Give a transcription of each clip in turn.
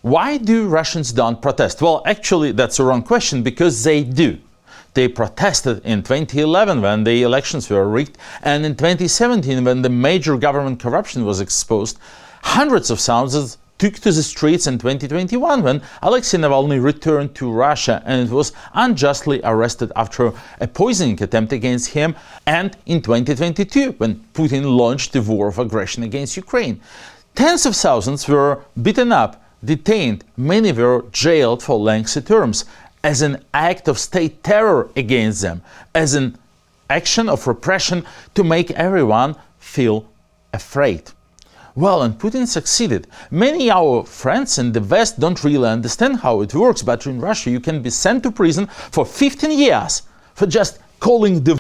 Why do Russians don't protest? Well, actually, that's a wrong question, because they do. They protested in 2011 when the elections were rigged, and in 2017 when the major government corruption was exposed. Hundreds of thousands took to the streets in 2021 when Alexei Navalny returned to Russia and was unjustly arrested after a poisoning attempt against him, and in 2022 when Putin launched the war of aggression against Ukraine. Tens of thousands were beaten up, detained, many were jailed for lengthy terms, as an act of state terror against them, as an action of repression to make everyone feel afraid. Well, and Putin succeeded. Many of our friends in the West don't really understand how it works, but in Russia you can be sent to prison for 15 years for just calling the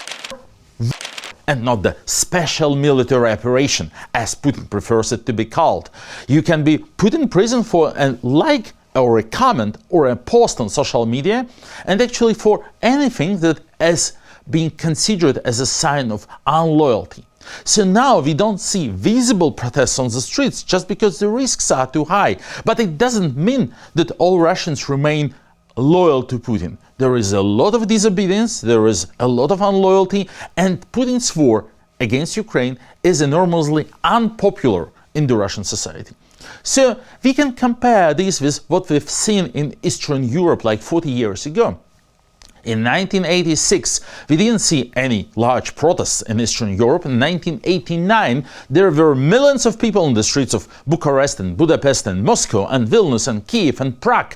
and not the special military operation, as Putin prefers it to be called. You can be put in prison for a like or a comment or a post on social media, and actually for anything that is being considered as a sign of unloyalty. So now we don't see visible protests on the streets just because the risks are too high. But it doesn't mean that all Russians remain loyal to Putin. There is a lot of disobedience, there is a lot of unloyalty, and Putin's war against Ukraine is enormously unpopular in the Russian society. So we can compare this with what we've seen in Eastern Europe like 40 years ago. In 1986, we didn't see any large protests in Eastern Europe. In 1989, there were millions of people in the streets of Bucharest and Budapest and Moscow and Vilnius and Kiev and Prague.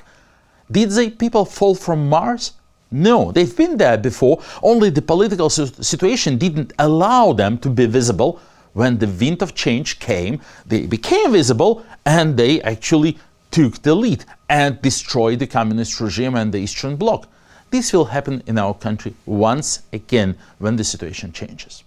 Did the people fall from Mars? No, they've been there before, only the political situation didn't allow them to be visible. When the wind of change came, they became visible and they actually took the lead and destroyed the communist regime and the Eastern Bloc. This will happen in our country once again when the situation changes.